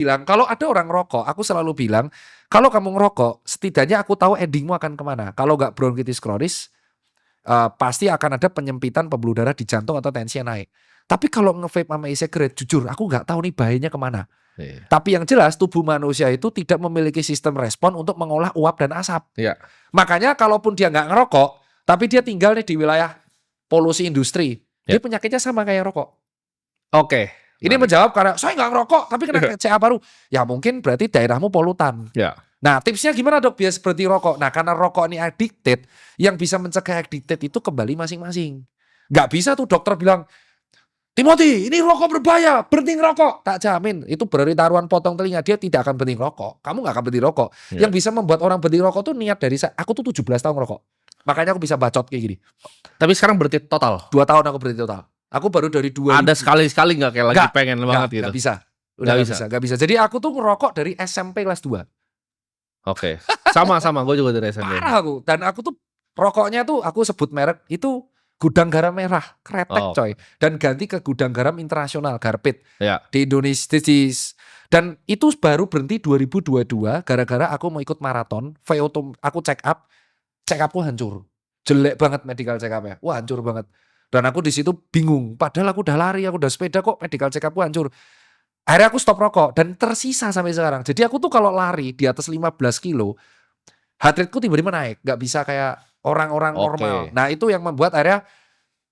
bilang kalau ada orang rokok, aku selalu bilang kalau kamu ngerokok, setidaknya aku tahu endingmu akan kemana. Kalau nggak bronkitis kronis, pasti akan ada penyempitan pembuluh darah di jantung atau tensi yang naik. Tapi kalau nge-vape sama e-cigarette, jujur aku nggak tahu nih bahayanya kemana. Iya. Tapi yang jelas tubuh manusia itu tidak memiliki sistem respon untuk mengolah uap dan asap. Iya. Makanya kalaupun dia nggak ngerokok, tapi dia tinggal nih di wilayah polusi industri, dia penyakitnya sama kayak rokok. Oke. Ini menjawab karena saya nggak ngerokok tapi kena CA paru. Ya mungkin berarti daerahmu polutan. Ya. Nah tipsnya gimana dok biar berhenti rokok? Nah karena rokok ini addicted, yang bisa mencegah addicted itu kembali masing-masing. Nggak bisa tuh dokter bilang, Timothy ini rokok berbahaya, berhenti ngerokok. Tak jamin, itu berarti taruhan potong telinga, dia tidak akan berhenti rokok. Kamu nggak akan berhenti rokok. Ya. Yang bisa membuat orang berhenti rokok tuh niat dari saya. Aku tuh 17 tahun ngerokok. Makanya aku bisa bacot kayak gini. Tapi sekarang berhenti total? 2 tahun aku berhenti total. Aku baru dari 2000. Ada sekali-sekali nggak kayak lagi pengen banget gitu? Nggak bisa. Udah nggak bisa. Jadi aku tuh ngerokok dari SMP kelas 2. Oke. Sama-sama, gue juga dari SMP. Parah aku. Dan aku tuh rokoknya tuh aku sebut merek itu Gudang Garam Merah, kretek coy. Dan ganti ke Gudang Garam Internasional, Garpit. Ya. Di Indonesia. Dan itu baru berhenti 2022 gara-gara aku mau ikut maraton. VO aku check upku hancur. Jelek banget medical check up-nya. Wah hancur banget. Dan aku di situ bingung. Padahal aku udah lari, aku udah sepeda kok medical check up-ku hancur. Akhirnya aku stop rokok dan tersisa sampai sekarang. Jadi aku tuh kalau lari di atas 15 kilo, heart rate-ku tiba-tiba naik. Gak bisa kayak orang-orang normal. Nah itu yang membuat akhirnya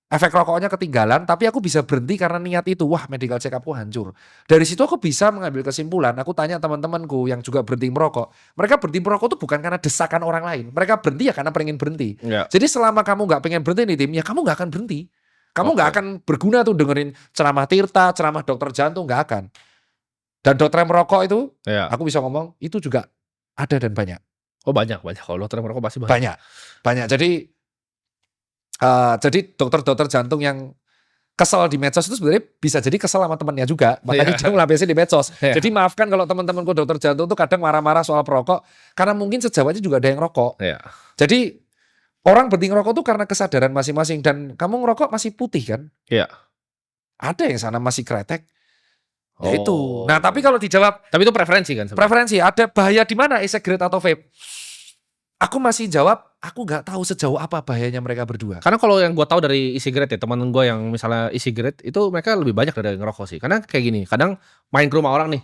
efek rokoknya ketinggalan. Tapi aku bisa berhenti karena niat itu. Wah medical check up-ku hancur. Dari situ aku bisa mengambil kesimpulan. Aku tanya teman-temanku yang juga berhenti merokok. Mereka berhenti merokok tuh bukan karena desakan orang lain. Mereka berhenti ya karena pengen berhenti. Ya. Jadi selama kamu gak pengen berhenti nih tim, ya kamu gak akan berhenti. Kamu nggak akan berguna tuh dengerin ceramah Tirta, ceramah dokter jantung, nggak akan. Dan dokter yang merokok itu, aku bisa ngomong, itu juga ada dan banyak. Oh banyak. Kalau dokter merokok pasti banyak. Banyak. Jadi dokter-dokter jantung yang kesel di medsos itu sebenarnya bisa jadi kesel sama temannya juga. Makanya dia ngelampiasin di medsos. Jadi maafkan kalau teman-temanku dokter jantung tuh kadang marah-marah soal perokok, karena mungkin sejawatnya juga ada yang rokok. Jadi orang berhenti ngerokok tuh karena kesadaran masing-masing. Dan kamu ngerokok masih putih kan? Iya. Ada yang sana masih kretek. Ya itu. Nah tapi kalau dijawab. Tapi itu preferensi kan? Preferensi. Ada bahaya di mana e-cigarette atau vape? Aku masih jawab, aku nggak tahu sejauh apa bahayanya mereka berdua. Karena kalau yang gue tahu dari e-cigarette ya, teman gue yang misalnya e-cigarette itu mereka lebih banyak dari ngerokok sih. Karena kayak gini, kadang main ke rumah orang nih.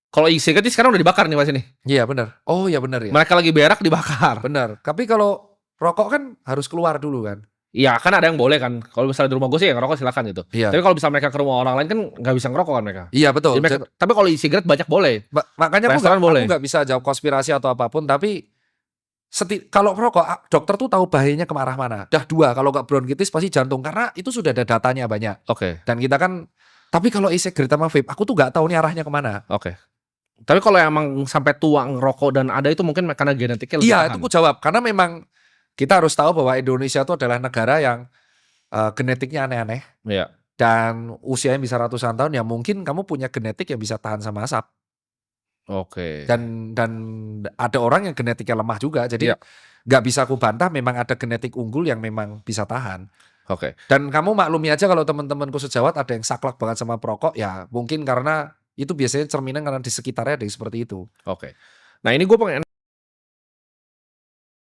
Kalau e-cigarette sekarang udah dibakar nih pas ini. Iya benar. Oh iya benar ya. Mereka lagi berak dibakar. Benar. Tapi kalau rokok kan harus keluar dulu kan. Iya kan ada yang boleh kan. Kalau misalnya di rumah gue sih ya ngerokok silakan gitu. Iya. Tapi kalau misalnya mereka ke rumah orang lain kan nggak bisa ngerokok kan mereka. Iya betul. Tapi kalau e-cigarette banyak boleh. Makanya aku nggak bisa jawab konspirasi atau apapun. Tapi kalau rokok dokter tuh tahu bahayanya ke arah mana. Dah 2 kalau nggak bronkitis pasti jantung. Karena itu sudah ada datanya banyak. Oke. Dan kita kan. Tapi kalau e-cigarette sama vape, aku tuh nggak tahu nih arahnya kemana. Oke. Tapi kalau emang sampai tua ngerokok dan ada itu mungkin karena genetiknya lebih tahan. Itu aku jawab. Karena memang kita harus tahu bahwa Indonesia itu adalah negara yang genetiknya aneh-aneh. Iya. Dan usianya bisa ratusan tahun. Ya mungkin kamu punya genetik yang bisa tahan sama asap. Oke. Dan ada orang yang genetiknya lemah juga. Jadi nggak bisa aku bantah memang ada genetik unggul yang memang bisa tahan. Oke. Dan kamu maklumi aja kalau teman-temanku sejawat ada yang saklek banget sama perokok. Ya mungkin karena itu biasanya cerminan karena di sekitarnya ada yang seperti itu. Oke. Nah ini gue pengen